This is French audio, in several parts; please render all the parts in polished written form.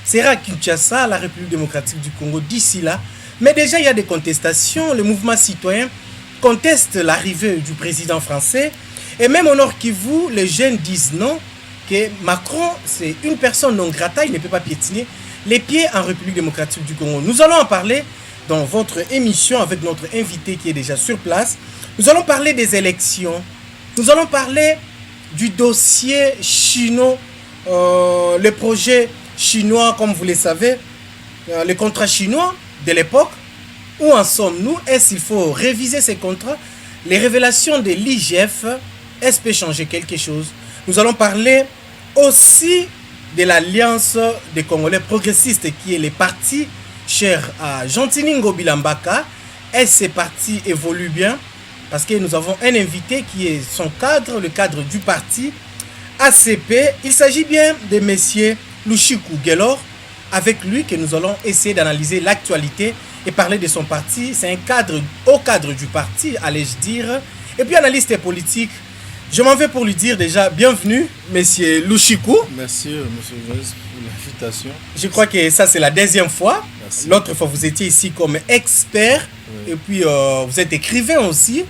sera à Kinshasa, la République démocratique du Congo, d'ici là. Mais déjà, il y a des contestations. Le mouvement citoyen conteste l'arrivée du président français. Et même au Nord Kivu, les jeunes disent non, que Macron, c'est une personne non grata, il ne peut pas piétiner les pieds en République démocratique du Congo. Nous allons en parler dans votre émission avec notre invité qui est déjà sur place. Nous allons parler des élections. Nous allons parler du dossier chinois, le projet chinois, comme vous le savez, les contrats chinois de l'époque. Où en sommes-nous? Est-ce qu'il faut réviser ces contrats? Les révélations de l'IGF, est-ce peut changer quelque chose? Nous allons parler aussi de l'Alliance des Congolais progressistes, qui est le parti cher à Jean-Tiningo Bilambaka. Est-ce que ces partis évoluent bien? Parce que nous avons un invité qui est son cadre, le cadre du parti ACP. Il s'agit bien de messieurs Lushiku Gelor. Avec lui que nous allons essayer d'analyser l'actualité et parler de son parti. C'est un cadre, au cadre du parti, allais-je dire. Et puis analyste politique. Je m'en vais pour lui dire déjà bienvenue, monsieur Lushiku. Merci, monsieur Joyce, pour l'invitation. Je crois que ça, c'est la deuxième fois. Merci. L'autre fois, vous étiez ici comme expert. Oui. Et puis, vous êtes écrivain aussi. Oui.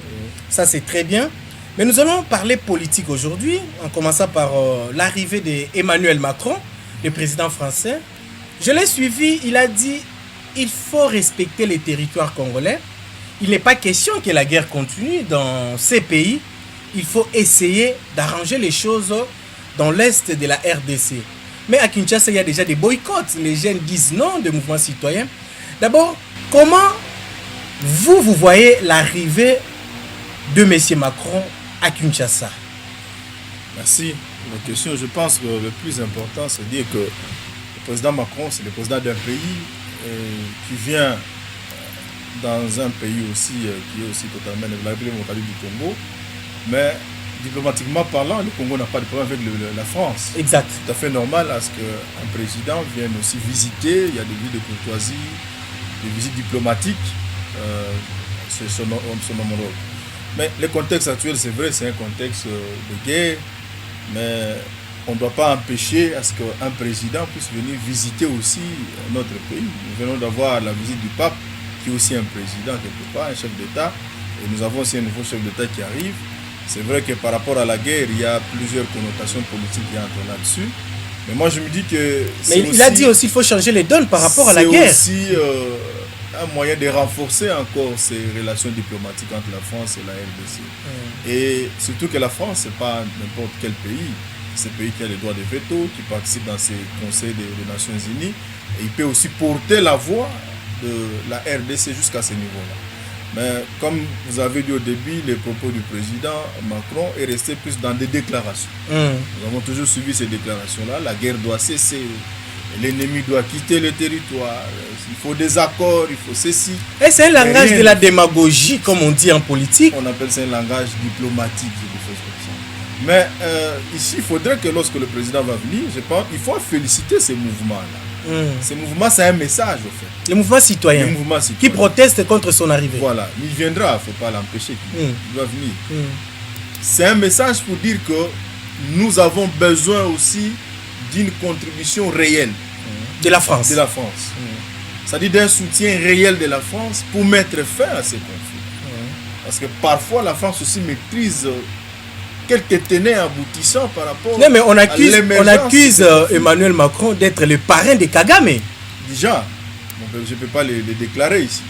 Ça, c'est très bien. Mais nous allons parler politique aujourd'hui, en commençant par l'arrivée d'Emmanuel Macron, le président français. Je l'ai suivi, il a dit il faut respecter les territoires congolais. Il n'est pas question que la guerre continue dans ces pays. Il faut essayer d'arranger les choses dans l'est de la RDC. Mais à Kinshasa, il y a déjà des boycotts. Les jeunes disent non, des mouvements citoyens. D'abord, comment vous voyez l'arrivée de M. Macron à Kinshasa? Merci pour la question. Je pense que le plus important, c'est de dire que le président Macron, c'est le président d'un pays qui vient dans un pays aussi qui est aussi totalement la République démocratique du Congo. Mais diplomatiquement parlant, le Congo n'a pas de problème avec la France. Exact. C'est tout à fait normal à ce qu'un président vienne aussi visiter. Il y a des visites de courtoisie, des visites diplomatiques. C'est son homologue. Mais le contexte actuel, c'est vrai, c'est un contexte de guerre. Mais on ne doit pas empêcher à ce qu'un président puisse venir visiter aussi notre pays. Nous venons d'avoir la visite du pape, qui est aussi un président quelque part, un chef d'État. Et nous avons aussi un nouveau chef d'État qui arrive. C'est vrai que par rapport à la guerre, il y a plusieurs connotations politiques qui entrent là-dessus. Mais moi, je me dis que... Mais il a dit aussi qu'il faut changer les donnes par rapport à la guerre. C'est aussi un moyen de renforcer encore ces relations diplomatiques entre la France et la RDC. Et surtout que la France, ce n'est pas n'importe quel pays. C'est un pays qui a le droit de veto, qui participe dans ces conseils des Nations Unies. Et il peut aussi porter la voix de la RDC jusqu'à ce niveau-là. Mais comme vous avez dit au début, les propos du président Macron est resté plus dans des déclarations. Nous avons toujours suivi ces déclarations-là. La guerre doit cesser, l'ennemi doit quitter le territoire, il faut des accords, il faut ceci. Et c'est un langage de la démagogie, comme on dit en politique. On appelle ça un langage diplomatique, des choses comme ça. Mais ici, il faudrait que lorsque le président va venir, je pense, il faut féliciter ces mouvements-là. Ces mouvements, c'est un message, au fait. Les mouvements citoyens, qui protestent contre son arrivée. Voilà, il viendra, il ne faut pas l'empêcher, il doit venir. C'est un message pour dire que nous avons besoin aussi d'une contribution réelle. De la France. De la France. C'est-à-dire d'un soutien réel de la France pour mettre fin à ces conflits. Parce que parfois, la France aussi maîtrise quelques tenants aboutissants par rapport non, mais on accuse Emmanuel Macron d'être le parrain de Kagame. Déjà, je ne peux pas le déclarer ici.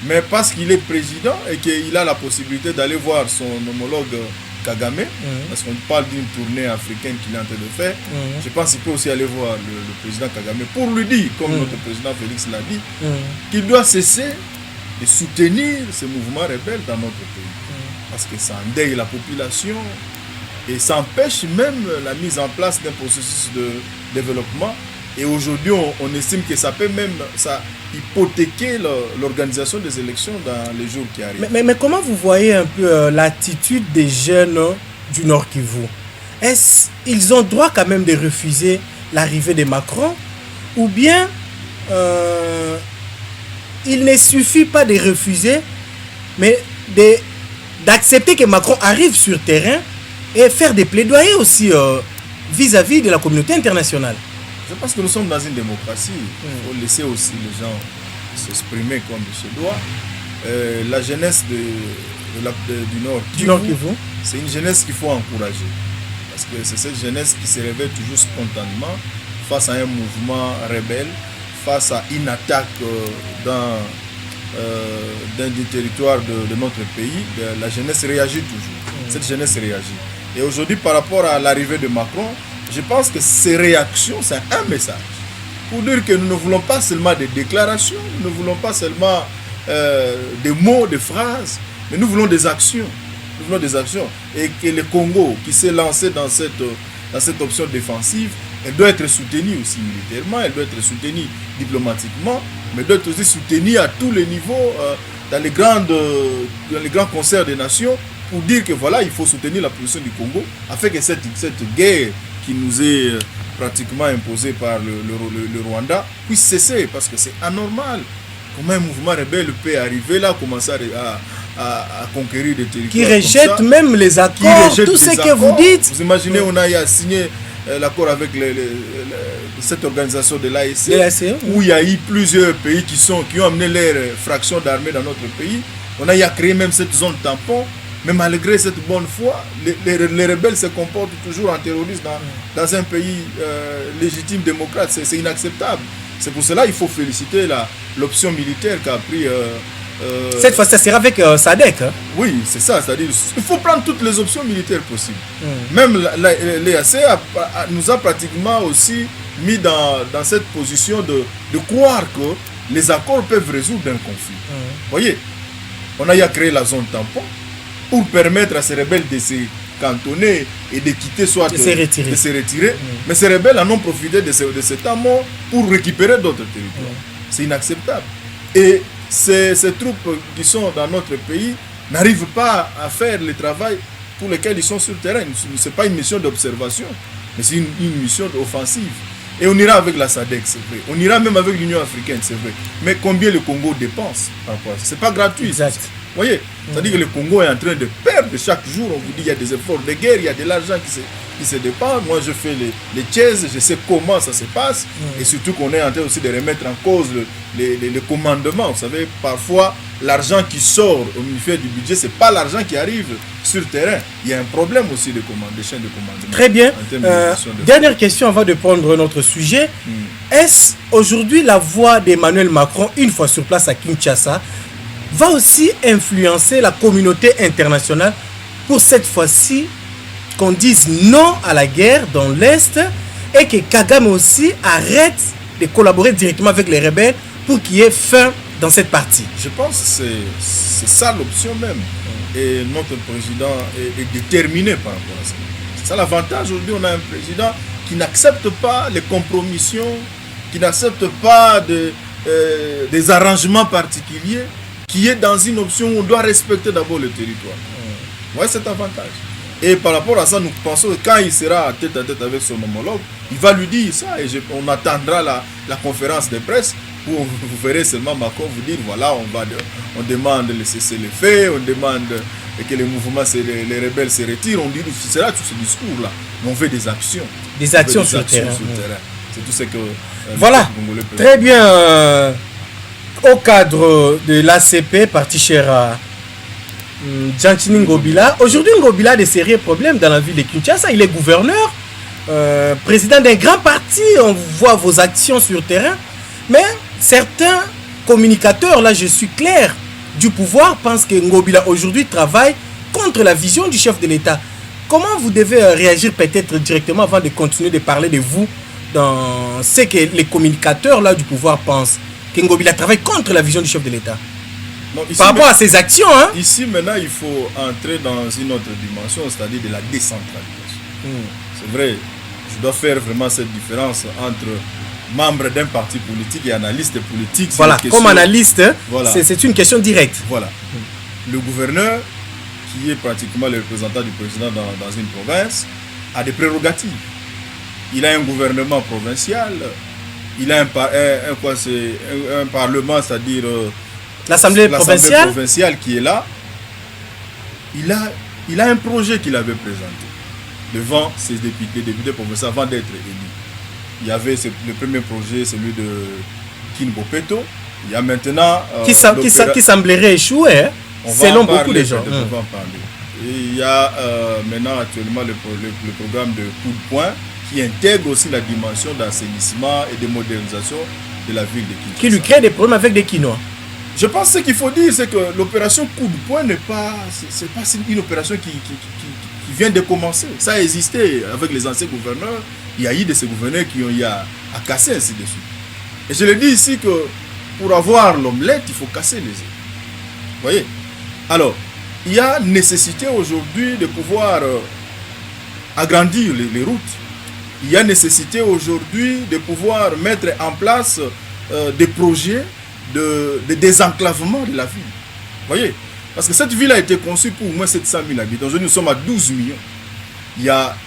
Mais parce qu'il est président et qu'il a la possibilité d'aller voir son homologue Kagame, parce qu'on parle d'une tournée africaine qu'il est en train de faire, je pense qu'il peut aussi aller voir le président Kagame pour lui dire, comme notre président Félix l'a dit, qu'il doit cesser de soutenir ces mouvements rebelles dans notre pays. Parce que ça endeuille la population et ça empêche même la mise en place d'un processus de développement. Et aujourd'hui, on estime que ça peut même hypothéquer l'organisation des élections dans les jours qui arrivent. Mais comment vous voyez un peu l'attitude des jeunes du Nord Kivu? Est-ce qu'ils ont droit quand même de refuser l'arrivée de Macron? Ou bien il ne suffit pas de refuser, mais d'accepter que Macron arrive sur terrain et faire des plaidoyers aussi vis-à-vis de la communauté internationale? Je pense que nous sommes dans une démocratie. Il faut laisser aussi les gens s'exprimer comme il se doit. La jeunesse du Nord Kivu, c'est une jeunesse qu'il faut encourager. Parce que c'est cette jeunesse qui se réveille toujours spontanément face à un mouvement rebelle, face à une attaque d'un territoire de notre pays. La jeunesse réagit toujours. Cette jeunesse réagit. Et aujourd'hui, par rapport à l'arrivée de Macron, je pense que ces réactions, c'est un message. Pour dire que nous ne voulons pas seulement des déclarations, nous ne voulons pas seulement des mots, des phrases, mais nous voulons des actions. Nous voulons des actions. Et que le Congo, qui s'est lancé dans cette option défensive, elle doit être soutenue aussi militairement, elle doit être soutenue diplomatiquement, mais elle doit être aussi soutenue à tous les niveaux, dans les grands concerts des nations, pour dire que voilà, il faut soutenir la position du Congo, afin que cette guerre qui nous est pratiquement imposée par le Rwanda puisse cesser, parce que c'est anormal. Comment un mouvement rebelle peut arriver là, commencer à conquérir des territoires qui rejette même les accords, tout ce que vous dites. Vous imaginez, on a signé l'accord avec cette organisation de l'AEC, où il y a eu plusieurs pays qui ont amené leurs fractions d'armée dans notre pays. On a créé même cette zone tampon. Mais malgré cette bonne foi, les rebelles se comportent toujours en terroristes dans un pays légitime, démocrate. C'est inacceptable. C'est pour cela qu'il faut féliciter l'option militaire qu'a pris... cette fois, ça sera avec SADC. Hein? Oui, c'est ça. C'est-à-dire il faut prendre toutes les options militaires possibles. Même l'EAC nous a pratiquement aussi mis dans cette position de croire que les accords peuvent résoudre un conflit. Vous voyez, on a créé la zone tampon pour permettre à ces rebelles de se cantonner et de quitter, soit de se retirer. Mais ces rebelles en ont profité de cet amour pour récupérer d'autres territoires. C'est inacceptable. Et ces troupes qui sont dans notre pays n'arrivent pas à faire le travail pour lequel ils sont sur le terrain. Ce n'est pas une mission d'observation, mais c'est une mission offensive. Et on ira avec la SADC, c'est vrai. On ira même avec l'Union africaine, c'est vrai. Mais combien le Congo dépense par rapport à ça? C'est pas gratuit. Exact. Vous voyez, c'est-à-dire que le Congo est en train de perdre chaque jour. On vous dit qu'il y a des efforts de guerre, il y a de l'argent qui se dépense. Moi, je fais les thèses, je sais comment ça se passe. Et surtout qu'on est en train aussi de remettre en cause le commandement. Vous savez, parfois, l'argent qui sort au ministère du budget, ce n'est pas l'argent qui arrive sur le terrain. Il y a un problème aussi de chaîne de commandement. Très bien. Dernière question avant de prendre notre sujet. Est-ce aujourd'hui la voix d'Emmanuel Macron, une fois sur place à Kinshasa, va aussi influencer la communauté internationale pour cette fois-ci qu'on dise non à la guerre dans l'Est et que Kagame aussi arrête de collaborer directement avec les rebelles pour qu'il y ait fin dans cette partie? Je pense que c'est ça l'option même. Et notre président est déterminé par rapport à ça. C'est ça l'avantage. Aujourd'hui, on a un président qui n'accepte pas les compromissions, qui n'accepte pas des arrangements particuliers, qui est dans une option où on doit respecter d'abord le territoire. Vous voyez cet avantage. Et par rapport à ça, nous pensons que quand il sera tête à tête avec son homologue, il va lui dire ça. Et on attendra la conférence de presse où vous verrez seulement Macron vous dire voilà, on demande le cessez-le-feu, on demande que les mouvements, les rebelles se retirent. On dit ce sera tout ce discours-là. Mais on veut des actions. Des actions sur le terrain. C'est tout ce que... voilà. Très bien. Au cadre de l'ACP, parti cher à Gentini Ngobila. Aujourd'hui, Ngobila a des sérieux problèmes dans la ville de Kinshasa. Il est gouverneur, président d'un grand parti. On voit vos actions sur le terrain. Mais certains communicateurs, là je suis clair, du pouvoir, pensent que Ngobila aujourd'hui travaille contre la vision du chef de l'État. Comment vous devez réagir peut-être directement avant de continuer de parler de vous dans ce que les communicateurs là du pouvoir pensent? Ngobila travaille contre la vision du chef de l'État. Par rapport à ses actions. Hein? Ici, maintenant, il faut entrer dans une autre dimension, c'est-à-dire de la décentralisation. C'est vrai, je dois faire vraiment cette différence entre membre d'un parti politique et analyste politique. Voilà, comme analyste, voilà. C'est une question directe. Voilà. Le gouverneur, qui est pratiquement le représentant du président dans une province, a des prérogatives. Il a un gouvernement provincial. Il a un parlement, c'est-à-dire l'Assemblée provinciale qui est là. Il a un projet qu'il avait présenté devant ses députés provinciaux avant d'être élu. Il y avait le premier projet, celui de Kinbopeto. Il y a maintenant... qui semblerait échouer, hein, selon beaucoup de gens. On va en parler. Et il y a maintenant actuellement le programme de coup de poing qui intègre aussi la dimension d'assainissement et de modernisation de la ville de Kinshasa. Qui lui crée des problèmes avec des Quinois. Je pense que ce qu'il faut dire, c'est que l'opération coup de poing n'est pas... C'est pas une opération qui vient de commencer. Ça a existé avec les anciens gouverneurs. Il y a eu de ces gouverneurs qui ont eu à casser ainsi de suite. Et je le dis ici que pour avoir l'omelette, il faut casser les œufs. Vous voyez? Alors, il y a nécessité aujourd'hui de pouvoir agrandir les routes. Il y a nécessité aujourd'hui de pouvoir mettre en place des projets de désenclavement de la ville. Vous voyez? Parce que cette ville a été conçue pour au moins 700 000 habitants. Aujourd'hui, nous sommes à 12 millions. Il y a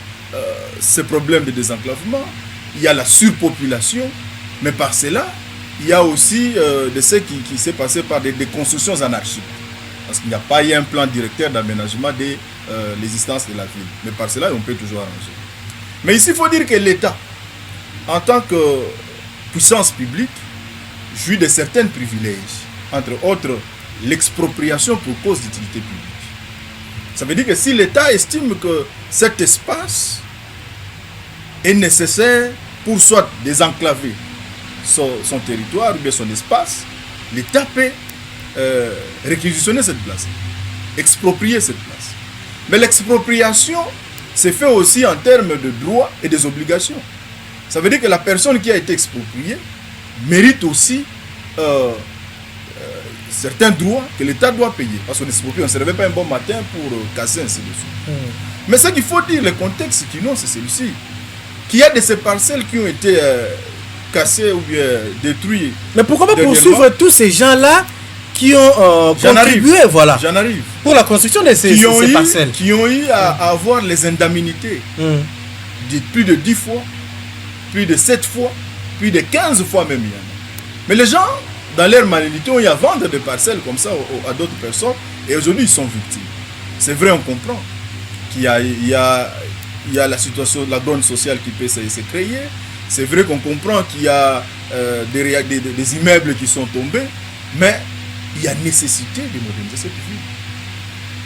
ces problèmes de désenclavement, il y a la surpopulation, mais par cela, il y a aussi de ce qui s'est passé par des constructions anarchiques. Parce qu'il n'y a pas eu un plan directeur d'aménagement de l'existence de la ville. Mais par cela, on peut toujours arranger. Mais ici, il faut dire que l'État, en tant que puissance publique, jouit de certains privilèges. Entre autres, l'expropriation pour cause d'utilité publique. Ça veut dire que si l'État estime que cet espace est nécessaire pour soit désenclaver son territoire ou bien son espace, l'État peut réquisitionner cette place, exproprier cette place. Mais l'expropriation se fait aussi en termes de droits et des obligations. Ça veut dire que la personne qui a été expropriée mérite aussi certains droits que l'État doit payer. Parce qu'on exproprie, on ne se réveille pas un bon matin pour casser ainsi de suite. Mais ce qu'il faut dire, le contexte sinon, c'est celui-ci. Qu'il y a de ces parcelles qui ont été cassées ou bien détruites. Mais pourquoi pas poursuivre tous ces gens-là qui ont contribué, voilà, pour la construction de ces parcelles, qui ont eu à avoir les indemnités de plus de 10 fois, plus de 7 fois, plus de 15 fois même. Mais les gens, dans leur malédicité, ont eu à vendre des parcelles comme ça à d'autres personnes et aujourd'hui ils sont victimes. C'est vrai, on comprend qu'il y a la situation, la donne sociale qui peut se créer. C'est vrai qu'on comprend qu'il y a des immeubles qui sont tombés, mais il y a nécessité de moderniser cette ville.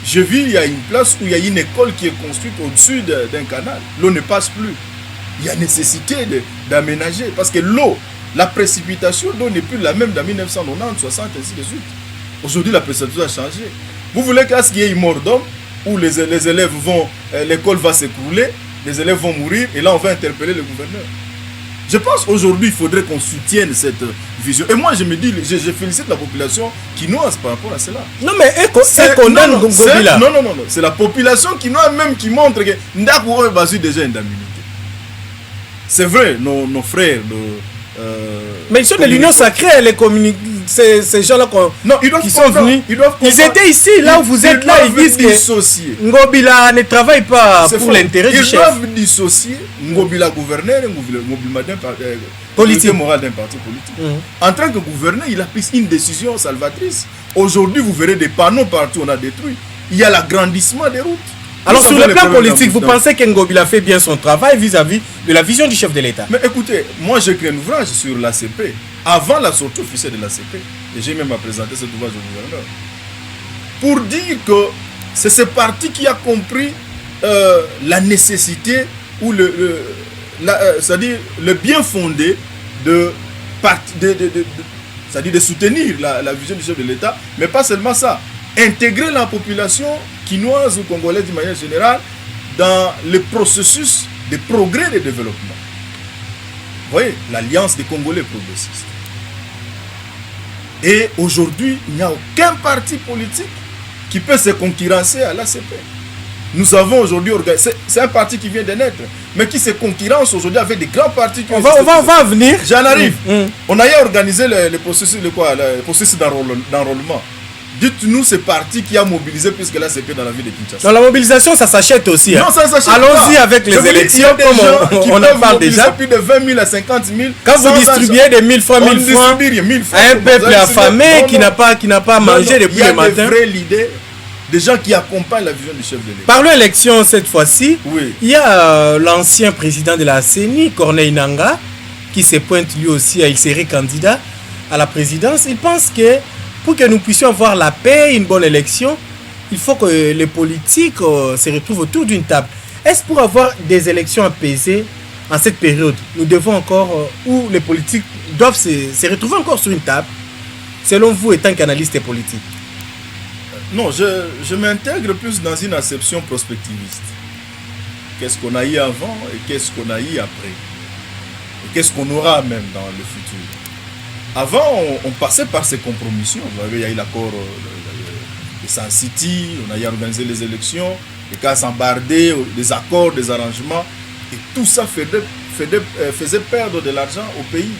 Je vis, il y a une place où il y a une école qui est construite au-dessus d'un canal. L'eau ne passe plus. Il y a nécessité d'aménager parce que l'eau, la précipitation d'eau n'est plus la même dans 1990, 60, ainsi de suite. Aujourd'hui, la précipitation a changé. Vous voulez qu'il y ait une mort d'homme où les élèves vont, l'école va s'écrouler, les élèves vont mourir et là on va interpeller le gouverneur. Je pense aujourd'hui il faudrait qu'on soutienne cette vision. Et moi je me dis, je félicite la population quinoise par rapport à cela. Non mais elle condamne Ngobila. Non, c'est la population quinoise même qui montre que Ndakoué Bazou déjà indemnité. C'est vrai, nos frères, mais ils sont de l'Union sacrée, ces gens-là qui sont venus. Ils étaient ici, là où vous êtes là, ils disent que Ngobila ne travaille pas pour l'intérêt du chef. Ils doivent dissocier Ngobila gouverneur et Ngobila politique moral d'un parti politique. En tant que gouverneur, il a pris une décision salvatrice. Aujourd'hui, vous verrez des panneaux partout, on a détruit. Il y a l'agrandissement des routes. Alors sur le plan politique, vous pensez que Ngobila fait bien son travail vis-à-vis de la vision du chef de l'État? Mais écoutez, moi j'ai écrit un ouvrage sur l'ACP, avant la sortie officielle de l'ACP, et j'ai même présenté cet ouvrage au gouverneur, pour dire que c'est ce parti qui a compris la nécessité ou c'est-à-dire le bien fondé de soutenir la vision du chef de l'État, mais pas seulement ça, intégrer la population quinoise ou congolaise d'une manière générale dans le processus de progrès et de développement. Vous voyez, l'Alliance des Congolais progressistes. Et aujourd'hui, il n'y a aucun parti politique qui peut se concurrencer à l'ACP. Nous avons aujourd'hui organisé, c'est un parti qui vient de naître, mais qui se concurrence aujourd'hui avec des grands partis qui on va venir. J'en arrive. On a organisé le processus d'enrôlement. Dites-nous ce parti qui a mobilisé plus que l'ACP dans la ville de Kinshasa. Dans la mobilisation, ça s'achète aussi. Non, ça s'achète pas. Allons-y avec les élections, comme on en parle déjà. Plus de 20 000 à 50 000. Quand vous distribuez des 1000 francs, 1000 francs à un peuple affamé qui n'a pas mangé depuis le matin. Il y a des vraies idées, des gens qui accompagnent la vision du chef de l'État. Parlons élection cette fois-ci. Oui. Il y a l'ancien président de la CENI, Corneille Nangaa, qui se pointe lui aussi, il serait candidat à la présidence. Il pense que pour que nous puissions avoir la paix, une bonne élection, il faut que les politiques se retrouvent autour d'une table. Est-ce pour avoir des élections apaisées en cette période, nous devons encore, où les politiques doivent se retrouver encore sur une table, selon vous, étant qu'analyste politique? Non, je m'intègre plus dans une acception prospectiviste. Qu'est-ce qu'on a eu avant et qu'est-ce qu'on a eu après? Et qu'est-ce qu'on aura même dans le futur? Avant, on passait par ces compromissions. Vous savez, il y a eu l'accord de Sun City, on a eu organisé les élections, les cas embardés, des accords, des arrangements. Et tout ça faisait perdre de l'argent au pays.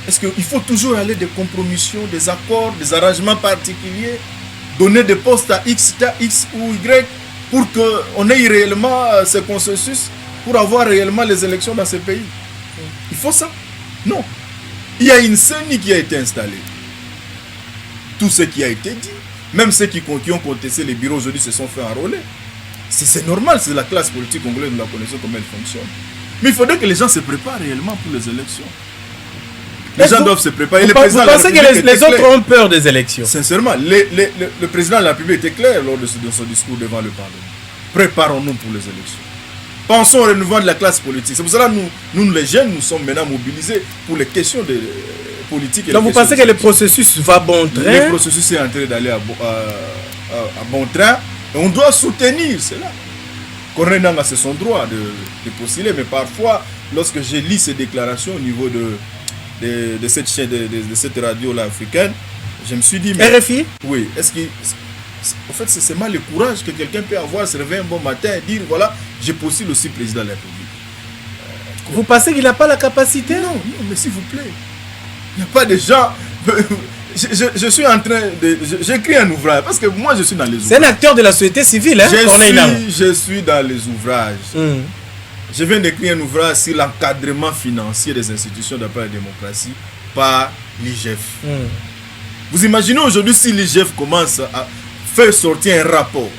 Est-ce qu'il faut toujours aller des compromissions, des accords, des arrangements particuliers, donner des postes à X ou Y pour qu'on ait réellement ce consensus, pour avoir réellement les élections dans ce pays? Il faut ça? Non. Il y a une CENI qui a été installée. Tout ce qui a été dit, même ceux qui ont contesté les bureaux aujourd'hui se sont fait enrôler. C'est normal, c'est la classe politique congolaise, nous la connaissons comment elle fonctionne. Mais il faudrait que les gens se préparent réellement pour les élections. Les gens doivent se préparer. Vous pensez que les autres ont peur des élections? Sincèrement, le président de la République était clair lors de son discours devant le Parlement. Préparons-nous pour les élections. Pensons au renouveau de la classe politique. C'est pour cela que nous, les jeunes, nous sommes maintenant mobilisés pour les questions de politique. Donc vous pensez que le processus va bon train? Le processus est en train d'aller à bon train. Et on doit soutenir cela. Corneille Nangaa, c'est son droit de postuler. Mais parfois, lorsque je lis ces déclarations au niveau de cette chaîne, de cette radio-là africaine, je me suis dit... Mais, RFI? Oui. Est-ce que... En fait, c'est mal le courage que quelqu'un peut avoir, se réveiller un bon matin et dire, voilà, je postule aussi président de la République. Vous pensez qu'il n'a pas la capacité? Non, mais s'il vous plaît. Il n'y a pas de gens... Je suis en train de... J'écris un ouvrage, parce que moi, je suis dans les ouvrages. C'est un acteur de la société civile, hein? Je suis dans les ouvrages. Je viens d'écrire un ouvrage sur l'encadrement financier des institutions d'après la démocratie par l'IGF. Vous imaginez aujourd'hui si l'IGF commence à faire sortir un rapport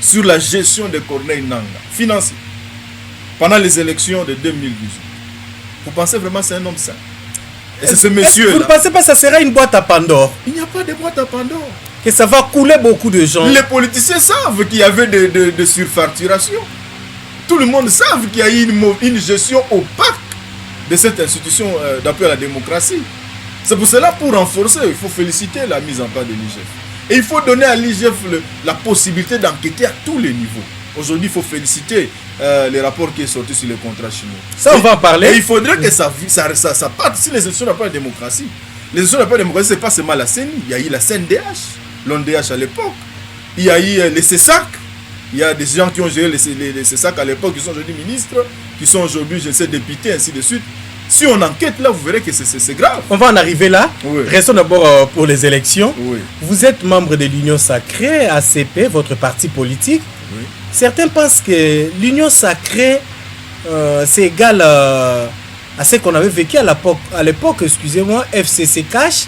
sur la gestion de Corneille Nangaa, financier, pendant les élections de 2018. Vous pensez vraiment que c'est un homme sain? Et c'est ce monsieur-là. Vous ne pensez pas que ça sera une boîte à Pandore? Il n'y a pas de boîte à Pandore. Que ça va couler beaucoup de gens. Les politiciens savent qu'il y avait de surfacturation. Tout le monde savent qu'il y a eu une gestion opaque de cette institution d'appui à la démocratie. C'est pour cela, pour renforcer, il faut féliciter la mise en place de l'IGF. Et il faut donner à l'IGF la possibilité d'enquêter à tous les niveaux. Aujourd'hui, il faut féliciter les rapports qui sont sortis sur les contrats chinois. Ça, on va en parler. Et il faudrait que ça parte si les institutions d'appui à la démocratie. Les institutions d'appui à la démocratie, ce n'est pas seulement la CENI. Il y a eu la CNDH, l'ONDH à l'époque. Il y a eu les CESAC. Il y a des gens qui ont géré les CESAC à l'époque, qui sont aujourd'hui ministres, qui sont aujourd'hui, je sais, députés, ainsi de suite. Si on enquête là, vous verrez que c'est grave. On va en arriver là. Oui. Restons d'abord pour les élections. Oui. Vous êtes membre de l'Union Sacrée, ACP, votre parti politique. Oui. Certains pensent que l'Union Sacrée, c'est égal à ce qu'on avait vécu à l'époque, excusez-moi, FCC Cash,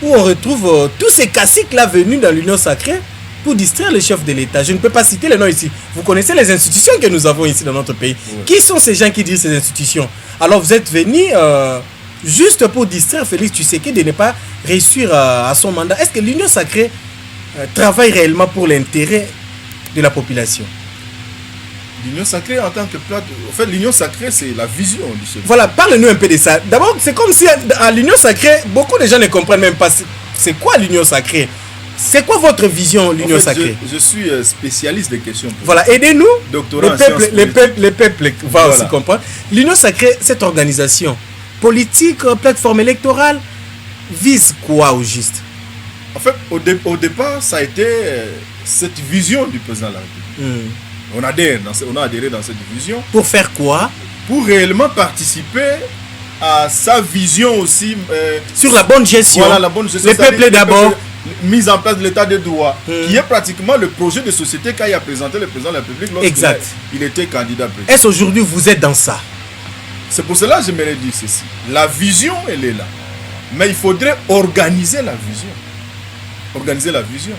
où on retrouve tous ces caciques là venus dans l'Union Sacrée pour distraire le chef de l'État. Je ne peux pas citer les noms ici. Vous connaissez les institutions que nous avons ici dans notre pays. Oui. Qui sont ces gens qui dirigent ces institutions? Alors vous êtes venus juste pour distraire Félix Tshisekedi de ne pas réussir à son mandat. Est-ce que l'Union Sacrée travaille réellement pour l'intérêt de la population? L'Union Sacrée en tant que plate... En fait, l'Union Sacrée, c'est la vision du chef. Voilà, parle-nous un peu de ça. D'abord, c'est comme si à l'Union Sacrée, beaucoup de gens ne comprennent même pas c'est quoi l'Union Sacrée. C'est quoi votre vision, l'Union Sacrée? Je suis spécialiste des questions. Voilà, aidez-nous. Doctorat les peuples vont aussi comprendre. L'Union Sacrée, cette organisation politique, plateforme électorale, vise quoi au juste? En fait, au départ, ça a été cette vision du président de la République. On a adhéré dans cette vision. Pour faire quoi? Pour réellement participer à sa vision aussi. Sur la bonne gestion. Voilà, la bonne gestion. Les peuples d'abord. Mise en place de l'état de droit, qui est pratiquement le projet de société qu'a présenté le président de la République lorsqu'il était candidat président. Est-ce aujourd'hui vous êtes dans ça? C'est pour cela que j'aimerais dire ceci. La vision, elle est là. Mais il faudrait organiser la vision. Organiser la vision.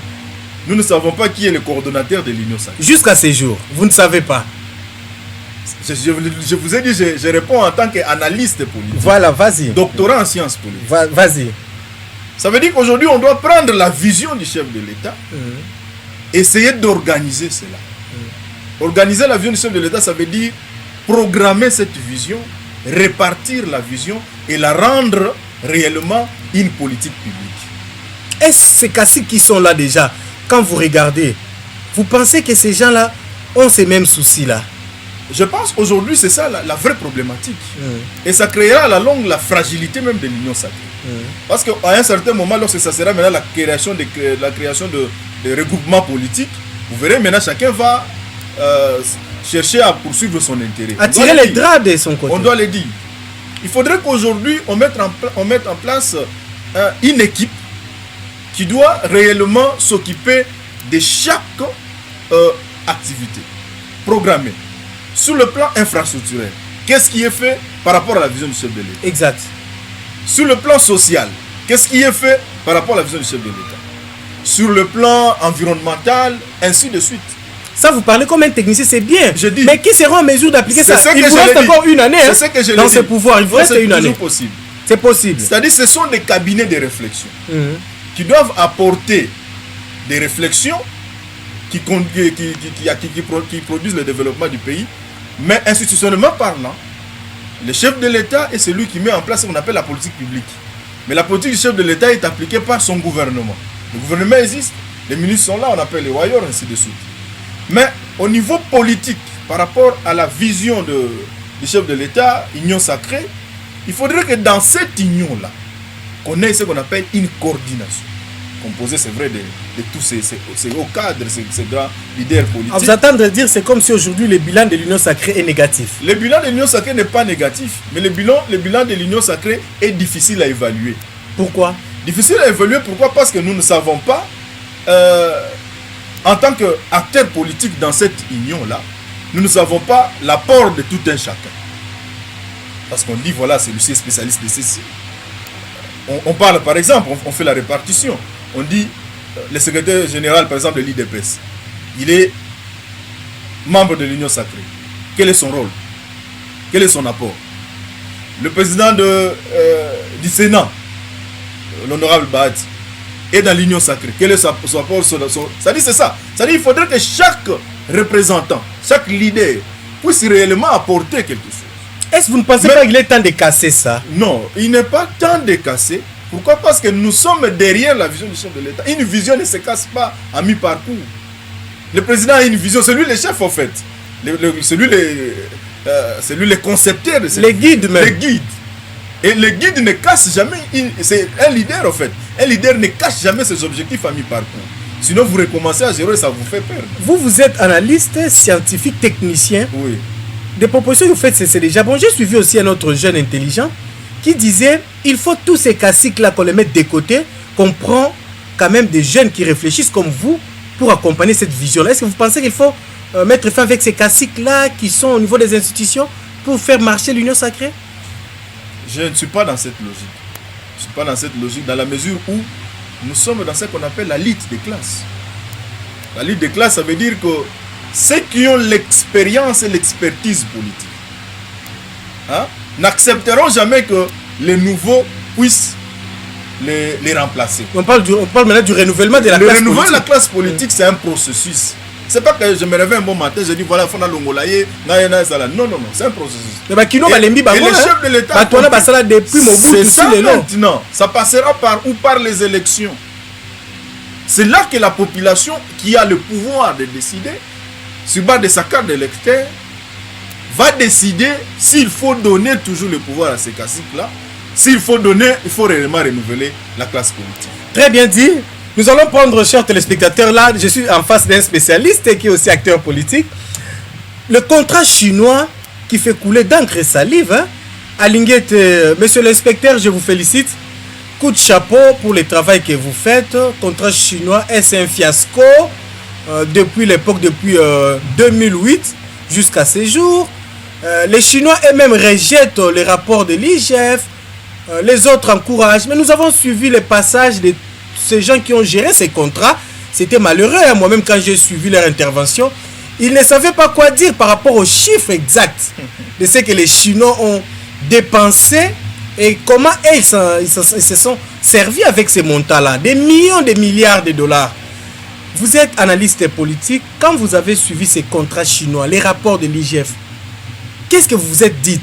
Nous ne savons pas qui est le coordonnateur de l'Union Sacrée. Jusqu'à ce jour, vous ne savez pas. Je vous ai dit, je réponds en tant qu'analyste politique. Voilà, vas-y. Doctorat en sciences politiques. Vas-y. Ça veut dire qu'aujourd'hui, on doit prendre la vision du chef de l'État, essayer d'organiser cela. Organiser la vision du chef de l'État, ça veut dire programmer cette vision, répartir la vision et la rendre réellement une politique publique. Est-ce ces caciques qui sont là déjà, quand vous regardez, vous pensez que ces gens-là ont ces mêmes soucis-là? Je pense aujourd'hui c'est ça la vraie problématique. Et ça créera à la longue la fragilité même de l'union sacrée. Parce qu'à un certain moment, lorsque ça sera maintenant la création de regroupements politiques, vous verrez maintenant chacun va chercher à poursuivre son intérêt. Attirer les draps de son côté. On doit le dire. Il faudrait qu'aujourd'hui on mette en place une équipe qui doit réellement s'occuper de chaque activité programmée. Sur le plan infrastructurel, qu'est-ce qui est fait par rapport à la vision du chef de l'État? Exact. Sur le plan social, qu'est-ce qui est fait par rapport à la vision du chef de l'État? Sur le plan environnemental, ainsi de suite. Ça, vous parlez comme un technicien, c'est bien. Je dis, mais qui sera en mesure d'appliquer ça? Il vous reste encore une année dans ce pouvoir. Il vous reste une année. Possible. C'est possible. C'est-à-dire ce sont des cabinets de réflexion qui doivent apporter des réflexions qui produisent le développement du pays. Mais institutionnellement parlant, le chef de l'État est celui qui met en place ce qu'on appelle la politique publique. Mais la politique du chef de l'État est appliquée par son gouvernement. Le gouvernement existe, les ministres sont là, on appelle les wailleurs, ainsi de suite. Mais au niveau politique, par rapport à la vision du chef de l'État, union sacrée, il faudrait que dans cette union-là, qu'on ait ce qu'on appelle une coordination. Composé, c'est vrai, de tous ces hauts cadres, ces grands leaders politiques. À vous attendre à dire, c'est comme si aujourd'hui le bilan de l'union sacrée est négatif. Le bilan de l'union sacrée n'est pas négatif, mais le bilan de l'union sacrée est difficile à évaluer. Pourquoi? Difficile à évaluer, pourquoi? Parce que nous ne savons pas, en tant qu'acteurs politiques dans cette union-là, nous ne savons pas l'apport de tout un chacun. Parce qu'on dit, voilà, celui-ci est spécialiste de ceci. On parle, par exemple, on fait la répartition. On dit, le secrétaire général, par exemple, de l'IDPS, il est membre de l'Union sacrée. Quel est son rôle? Quel est son apport? Le président du Sénat, l'honorable Bahati, est dans l'Union sacrée. Quel est son apport? Ça dit, c'est ça. Ça dit, il faudrait que chaque représentant, chaque leader, puisse réellement apporter quelque chose. Est-ce que vous ne pensez pas qu'il est temps de casser ça? Non, il n'est pas temps de casser. Pourquoi? Parce que nous sommes derrière la vision du chef de l'État. Une vision ne se casse pas à mi-parcours. Le président a une vision, c'est lui le chef en fait. C'est lui le concepteur de cette les guides même. Les guides. Et le guide ne casse jamais, c'est un leader en fait. Un leader ne cache jamais ses objectifs à mi-parcours. Sinon vous recommencez à gérer, ça vous fait perdre. Vous êtes analyste, scientifique, technicien. Oui. Des propositions que vous faites, c'est déjà bon. J'ai suivi aussi un autre jeune intelligent qui disait il faut tous ces caciques-là qu'on les mette de côté, qu'on prend quand même des jeunes qui réfléchissent comme vous pour accompagner cette vision-là. Est-ce que vous pensez qu'il faut mettre fin avec ces caciques-là qui sont au niveau des institutions pour faire marcher l'union sacrée? Je ne suis pas dans cette logique. Je ne suis pas dans cette logique dans la mesure où nous sommes dans ce qu'on appelle la lutte des classes. La lutte des classes, ça veut dire que ceux qui ont l'expérience et l'expertise politique n'accepteront jamais que les nouveaux puissent les remplacer. On parle maintenant du renouvellement de la classe politique. Le renouvellement de la classe politique, c'est un processus. C'est pas que je me réveille un bon matin, je dis voilà, il faut aller l'ongolaye, non, c'est un processus. Et le chef de l'État, c'est ça maintenant. Ça passera par les élections. C'est là que la population qui a le pouvoir de décider, sur base de sa carte d'électeur, va décider s'il faut donner toujours le pouvoir à ces caciques-là. S'il faut donner, il faut réellement renouveler la classe politique. Très bien dit. Nous allons prendre, chers téléspectateurs, là, je suis en face d'un spécialiste qui est aussi acteur politique. Le contrat chinois qui fait couler d'encre et salive, Alinguette, monsieur l'inspecteur, je vous félicite. Coup de chapeau pour le travail que vous faites. Contrat chinois, est un fiasco depuis l'époque, depuis 2008 jusqu'à ces jours. Les Chinois eux-mêmes rejettent les rapports de l'IGF. Les autres encouragent. Mais nous avons suivi les passages de ces gens qui ont géré ces contrats. C'était malheureux. Moi-même, quand j'ai suivi leur intervention, ils ne savaient pas quoi dire par rapport aux chiffres exacts de ce que les Chinois ont dépensé et comment ils se sont servis avec ces montants-là. Des millions, des milliards de dollars. Vous êtes analyste politique. Quand vous avez suivi ces contrats chinois, les rapports de l'IGF, qu'est-ce que vous vous êtes dit?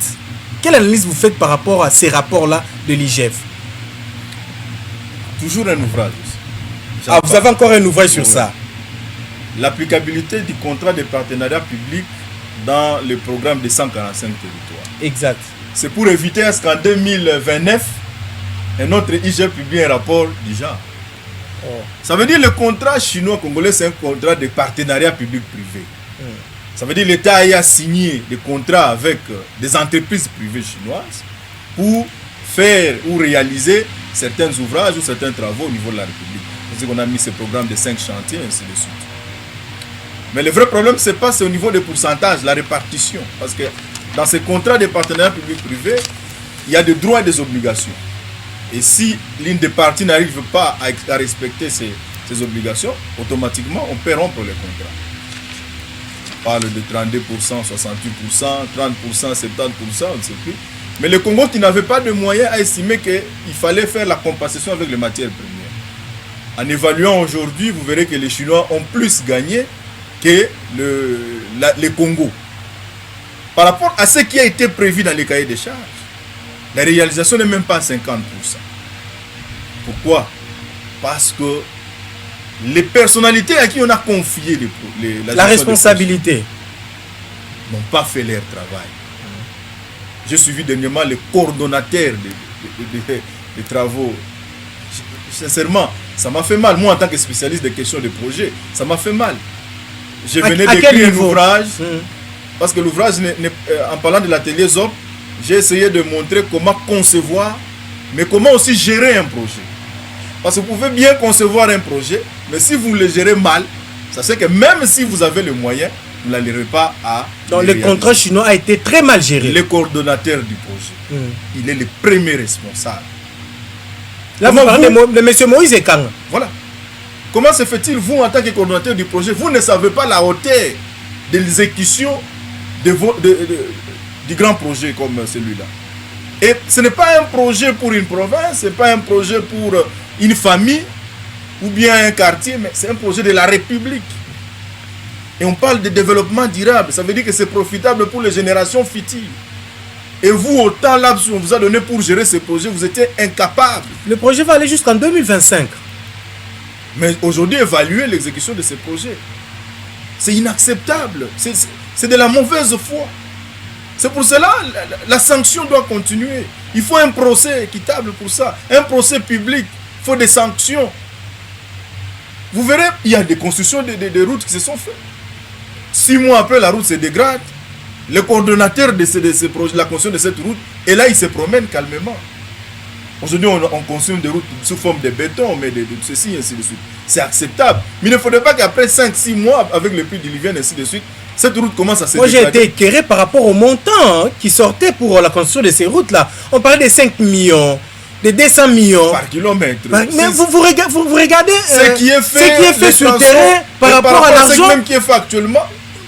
Quelle analyse vous faites par rapport à ces rapports-là de l'IGF? Toujours un ouvrage. Ah, vous avez encore un ouvrage sur ça? L'applicabilité du contrat de partenariat public dans le programme des 145 territoires. Exact. C'est pour éviter à ce qu'en 2029, un autre IGF publie un rapport du genre. Oh. Ça veut dire que le contrat chinois-congolais, c'est un contrat de partenariat public-privé. Ça veut dire que l'État a signé des contrats avec des entreprises privées chinoises pour faire ou réaliser certains ouvrages ou certains travaux au niveau de la République. C'est qu'on a mis ce programme de 5 chantiers, ainsi de suite. Mais le vrai problème, c'est au niveau des pourcentages, la répartition. Parce que dans ces contrats de partenariat public-privé, il y a des droits et des obligations. Et si l'une des parties n'arrive pas à respecter ces obligations, automatiquement, on peut rompre le contrat. On parle de 32%, 68%, 30%, 70%, on ne sait plus. Mais le Congo qui n'avait pas de moyens a estimé qu'il fallait faire la compensation avec les matières premières. En évaluant aujourd'hui, vous verrez que les Chinois ont plus gagné que le Congo. Par rapport à ce qui a été prévu dans les cahiers des charges, la réalisation n'est même pas à 50%. Pourquoi? Parce que les personnalités à qui on a confié la responsabilité n'ont pas fait leur travail. J'ai suivi dernièrement le coordonnateur des travaux. Sincèrement, ça m'a fait mal. Moi, en tant que spécialiste des questions de projet, ça m'a fait mal. Je venais d'écrire un ouvrage, parce que l'ouvrage, en parlant de l'atelier ZOP, j'ai essayé de montrer comment concevoir, mais comment aussi gérer un projet. Parce que vous pouvez bien concevoir un projet, mais si vous le gérez mal, ça c'est que même si vous avez les moyens, vous n'arriverez pas à... Donc le contrat chinois a été très mal géré. Le coordonnateur du projet, il est le premier responsable. Là, vous parlez de M. Moïse Kang. Voilà. Comment se fait-il, vous, en tant que coordonnateur du projet, vous ne savez pas la hauteur de l'exécution du grand projet comme celui-là? Et ce n'est pas un projet pour une province, ce n'est pas un projet pour une famille ou bien un quartier, mais c'est un projet de la République. Et on parle de développement durable, ça veut dire que c'est profitable pour les générations futures. Et vous, au temps là, on vous a donné pour gérer ce projet, vous étiez incapable. Le projet va aller jusqu'en 2025. Mais aujourd'hui, évaluer l'exécution de ce projet, c'est inacceptable. C'est de la mauvaise foi. C'est pour cela la sanction doit continuer. Il faut un procès équitable pour ça. Un procès public. Il faut des sanctions. Vous verrez, il y a des constructions de routes qui se sont faites. 6 mois après, la route se dégrade. Le coordonnateur de ce projet, la construction de cette route, et là, il se promène calmement. Aujourd'hui, on construit des routes sous forme de béton, mais de ceci, ainsi de suite. C'est acceptable. Mais il ne faudrait pas qu'après 5-6 mois, avec le prix de l'hiver, ainsi de suite, cette route commence à se dégrader. Moi, j'ai été éclairé par rapport au montant qui sortait pour la construction de ces routes-là. On parlait de 5 millions, de 200 millions. Par kilomètre. Mais vous regardez ce qui est fait sur le terrain par rapport à l'argent. Même qui est fait actuellement.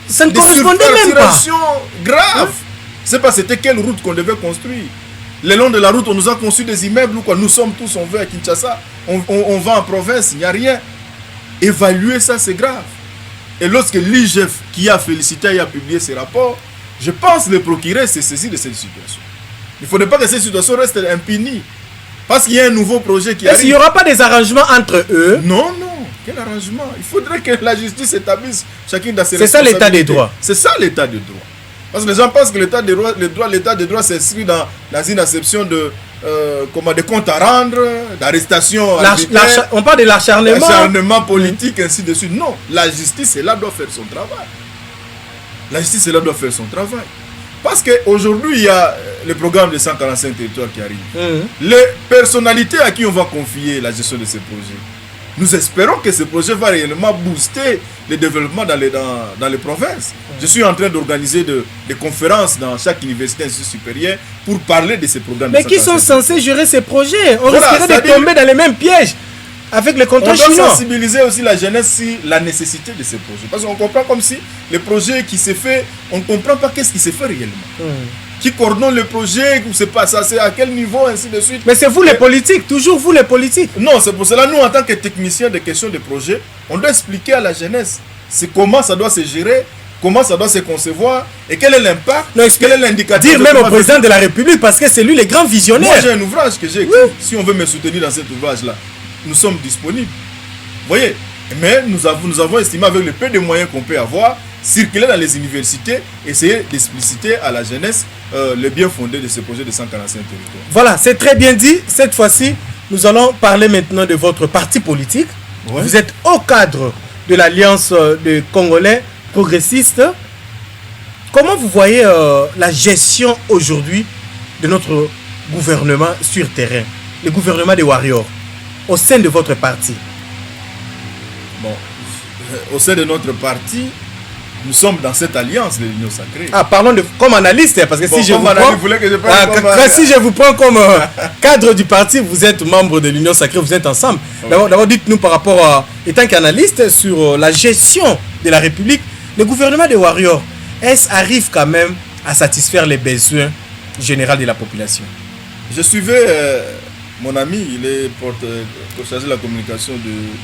Ça ne correspondait même pas. Grave. C'est pas c'était quelle route qu'on devait construire. Le long de la route, on nous a conçu des immeubles ou quoi. Nous sommes tous, on veut à Kinshasa. On va en province, il n'y a rien. Évaluer ça, c'est grave. Et lorsque l'IGF, qui a félicité et a publié ses rapports, je pense que le procureur s'est saisi de cette situation. Il ne faudrait pas que cette situation reste impunie. Parce qu'il y a un nouveau projet qui arrive. Est-ce qu'il n'y aura pas des arrangements entre eux? Non. Quel arrangement? Il faudrait que la justice établisse chacune de ses responsabilités. C'est ça l'état des droits. C'est ça l'état des droits. Parce que les gens pensent que l'état des droits s'inscrit dans une acception de comptes à rendre, d'arrestation. On parle de l'acharnement. L'acharnement politique, ainsi de suite. Non, la justice, là, doit faire son travail. La justice, là, doit faire son travail. Parce qu'aujourd'hui, il y a le programme de 145 territoires qui arrive. Les personnalités à qui on va confier la gestion de ces projets, nous espérons que ce projet va réellement booster le développement dans les provinces. Je suis en train d'organiser des conférences dans chaque université supérieure pour parler de ces programmes. Mais qui sont censés gérer ces projets? On risquerait de tomber dans les mêmes pièges. avec les contrats on doit chinois. sensibiliser aussi la jeunesse sur la nécessité de ces projets. Parce qu'on comprend comme si les projets qui se fait, on ne comprend pas qu'est-ce qui se fait réellement. Qui coordonne le projet, c'est pas ça, c'est à quel niveau, ainsi de suite. Mais c'est vous les politiques, toujours vous les politiques. Non, c'est pour cela, nous, en tant que techniciens de questions de projet, on doit expliquer à la jeunesse comment ça doit se gérer, comment ça doit se concevoir, et quel est l'impact, quel est l'indicateur. Dire même au président de la République, parce que c'est lui le grand visionnaire. Moi, j'ai un ouvrage que j'ai écrit. Oui. Si on veut me soutenir dans cet ouvrage-là, nous sommes disponibles. Vous voyez? Mais nous avons estimé, avec le peu de moyens qu'on peut avoir, circuler dans les universités, essayer d'expliciter à la jeunesse le bien fondé de ce projet de 145 territoires. Voilà, c'est très bien dit. Cette fois-ci, nous allons parler maintenant de votre parti politique. Ouais. Vous êtes au cadre de l'Alliance des Congolais progressistes. Comment vous voyez la gestion aujourd'hui de notre gouvernement sur terrain, le gouvernement des Warriors, au sein de votre parti? Bon, au sein de notre parti, nous sommes dans cette alliance de l'Union Sacrée. Ah, parlons de, comme analyste, parce que bon, si je vous prends, si je vous prends comme cadre du parti, vous êtes membre de l'Union Sacrée, vous êtes ensemble. Okay. D'abord, dites-nous par rapport à, étant qu'analyste, sur la gestion de la République, le gouvernement des Warriors, est-ce arrive quand même à satisfaire les besoins généraux de la population? Je suivais mon ami, il est chargé de la communication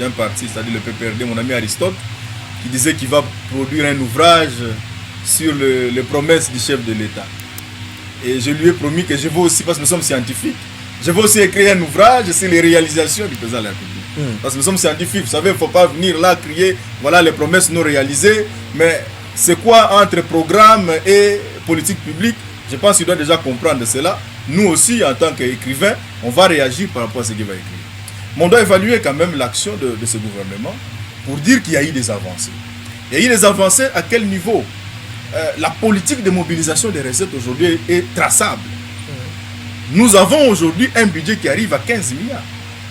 d'un parti, c'est-à-dire le PPRD, mon ami Aristote, qui disait qu'il va produire un ouvrage sur les promesses du chef de l'État. Et je lui ai promis que je vais aussi, parce que nous sommes scientifiques, je vais aussi écrire un ouvrage sur les réalisations du président de la République. Parce que nous sommes scientifiques, vous savez, il ne faut pas venir là crier, voilà les promesses non réalisées, mais c'est quoi entre programme et politique publique? Je pense qu'il doit déjà comprendre cela. Nous aussi, en tant qu'écrivains, on va réagir par rapport à ce qu'il va écrire. Mais on doit évaluer quand même l'action de ce gouvernement pour dire qu'il y a eu des avancées. Il y a eu des avancées à quel niveau? La politique de mobilisation des recettes aujourd'hui est traçable. Nous avons aujourd'hui un budget qui arrive à 15 milliards.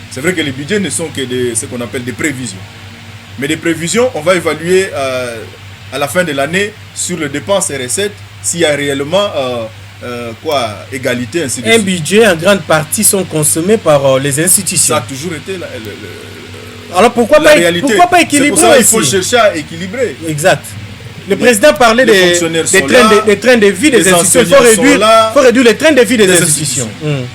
C'est vrai que les budgets ne sont que ce qu'on appelle des prévisions. Mais des prévisions, on va évaluer à la fin de l'année sur les dépenses et recettes s'il y a réellement égalité, ainsi de suite. Un budget en grande partie sont consommés par les institutions. Ça a toujours été alors pourquoi pas équilibrer? C'est pour ça qu'il faut chercher à équilibrer. Exact. Le président parlait des trains de vie des institutions. Il faut réduire les trains de vie des institutions.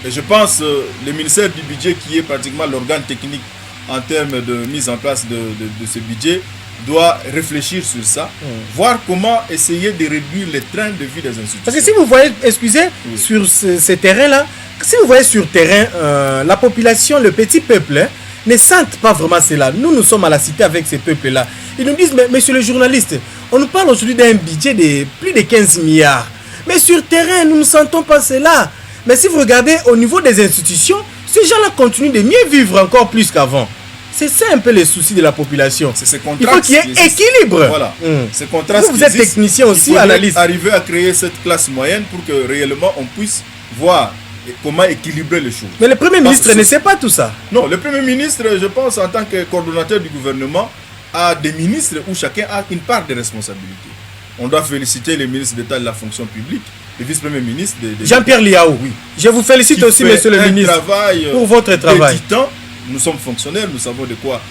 Et je pense le ministère du budget, qui est pratiquement l'organe technique en termes de mise en place de ce budget, doit réfléchir sur ça, voir comment essayer de réduire les trains de vie des institutions. Parce que si vous voyez, excusez, sur ces terrains-là, si vous voyez sur terrain, la population, le petit peuple, ne sentent pas vraiment cela. Nous sommes à la cité avec ces peuples-là. Ils nous disent, mais monsieur le journaliste, on nous parle aujourd'hui d'un budget de plus de 15 milliards. Mais sur terrain, nous ne sentons pas cela. Mais si vous regardez au niveau des institutions, ces gens-là continuent de mieux vivre encore plus qu'avant. C'est ça un peu les soucis de la population. Il faut qu'il y ait équilibre. Voilà. Ces contrastes vous êtes technicien aussi, analyste. Arriver à créer cette classe moyenne pour que réellement on puisse voir comment équilibrer les choses. Mais le Premier ministre ne sait pas tout ça. Non, le Premier ministre, je pense, en tant que coordonnateur du gouvernement, a des ministres où chacun a une part de responsabilité. On doit féliciter les ministres d'État de la fonction publique, le vice-premier ministre Jean-Pierre Liao. Oui. Je vous félicite aussi, monsieur le ministre, pour votre travail. Nous sommes fonctionnaires, nous savons de quoi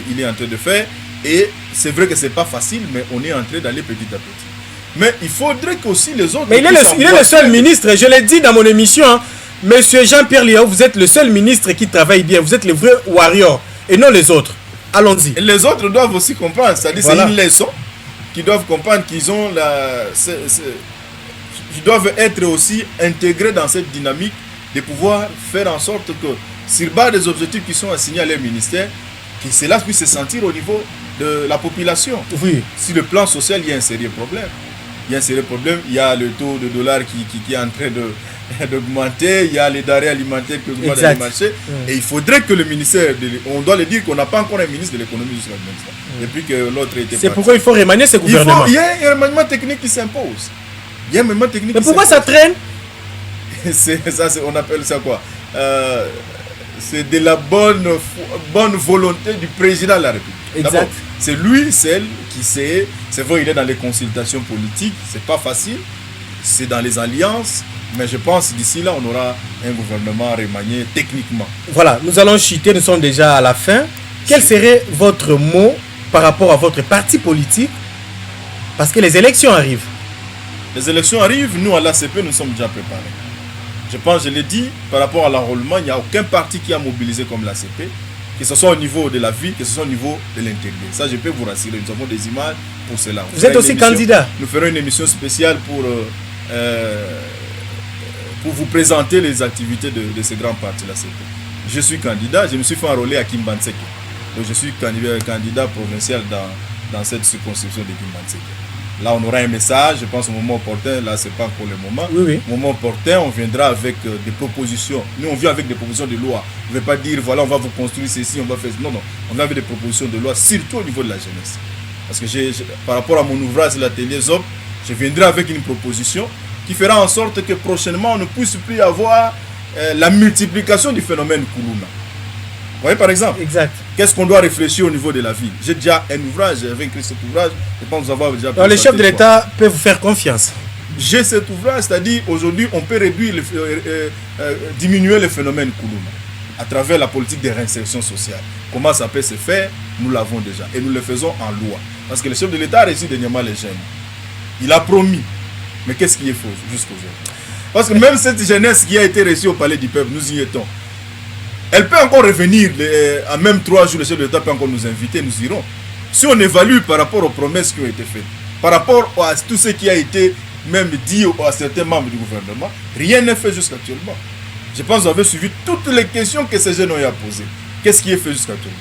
il est en train de faire. Et c'est vrai que ce n'est pas facile, mais on est en train d'aller petit à petit. Mais il faudrait qu'aussi les autres... Mais il est le seul ministre, je l'ai dit dans mon émission, hein, monsieur Jean-Pierre Liao, vous êtes le seul ministre qui travaille bien, vous êtes le vrai warrior, et non les autres. Allons-y. Et les autres doivent aussi comprendre, c'est-à-dire c'est une leçon qu'ils doivent comprendre qu'ils ont ils doivent être aussi intégrés dans cette dynamique de pouvoir faire en sorte que, sur base des objectifs qui sont assignés à leur ministère, que cela puisse se sentir au niveau de la population. Oui. Sur le plan social, il y a un sérieux problème. Il y a un sérieux problème. Il y a le taux de dollar qui est en train d'augmenter. Il y a les denrées alimentaires qui augmentent dans les marchés. Et il faudrait que le ministère, on doit le dire qu'on n'a pas encore un ministre de l'économie jusqu'à maintenant. Depuis que l'autre était C'est pourquoi il faut remanier ce gouvernement. Il y a un remaniement technique qui s'impose. Il y a un remaniement technique. Mais pourquoi ça traîne? On appelle ça quoi? C'est de la bonne volonté du président de la République. Exact. C'est lui, celle qui sait. C'est vrai, il est dans les consultations politiques. C'est pas facile. C'est dans les alliances. Mais je pense d'ici là, on aura un gouvernement remanié techniquement. Voilà, nous allons chuter, nous sommes déjà à la fin. Quel serait votre mot par rapport à votre parti politique? Parce que les élections arrivent. Les élections arrivent, nous à l'ACP, nous sommes déjà préparés. Je pense, je l'ai dit, par rapport à l'enrôlement, il n'y a aucun parti qui a mobilisé comme l'ACP, que ce soit au niveau de la ville, que ce soit au niveau de l'intérieur. Ça, je peux vous rassurer, nous avons des images pour cela. Vous êtes aussi candidat? Nous ferons une émission spéciale pour vous présenter les activités de ces grands partis l'ACP. Je suis candidat, je me suis fait enrôler à Kimbanseke. Donc je suis candidat provincial dans cette circonscription de Kimbanseke. Là, on aura un message, je pense au moment opportun, là, ce n'est pas pour le moment. Oui, oui. Au moment opportun, on viendra avec des propositions. Nous, on vient avec des propositions de loi. On ne veut pas dire, voilà, on va vous construire ceci, on va faire... Non, non. On vient avec des propositions de loi, surtout au niveau de la jeunesse. Parce que par rapport à mon ouvrage, l'atelier ZOP, je viendrai avec une proposition qui fera en sorte que prochainement, on ne puisse plus avoir la multiplication du phénomène Koulouna. Vous voyez, par exemple, exact. Qu'est-ce qu'on doit réfléchir au niveau de la ville? J'ai déjà un ouvrage, j'avais écrit cet ouvrage, je pense avoir déjà... Alors, le chef de l'État peut vous faire confiance. J'ai cet ouvrage, c'est-à-dire aujourd'hui, on peut réduire, diminuer le phénomène Koulouna à travers la politique de réinsertion sociale. Comment ça peut se faire? Nous l'avons déjà et nous le faisons en loi. Parce que le chef de l'État a reçu dernièrement les jeunes. Il a promis. Mais qu'est-ce qui est faux jusqu'aujourd'hui? Parce que même cette jeunesse qui a été reçue au palais du peuple, nous y étions. Elle peut encore revenir, en même 3 jours, le chef de l'État peut encore nous inviter, nous irons. Si on évalue par rapport aux promesses qui ont été faites, par rapport à tout ce qui a été même dit à certains membres du gouvernement, rien n'est fait jusqu'actuellement. Je pense que vous avez suivi toutes les questions que ces jeunes ont eu à poser. Qu'est-ce qui est fait jusqu'actuellement?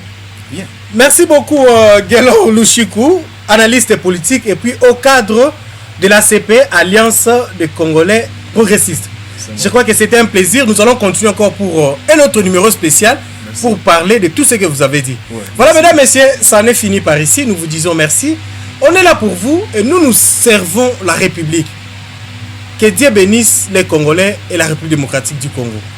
Rien. Merci beaucoup, Guelon Lushikou, analyste politique et puis au cadre de l'ACP, Alliance des Congolais Progressistes. Je crois que c'était un plaisir. Nous allons continuer encore pour un autre numéro spécial. Merci. Pour parler de tout ce que vous avez dit. Ouais, voilà, mesdames, messieurs, ça en est fini par ici. Nous vous disons merci. On est là pour vous et nous servons la République. Que Dieu bénisse les Congolais et la République démocratique du Congo.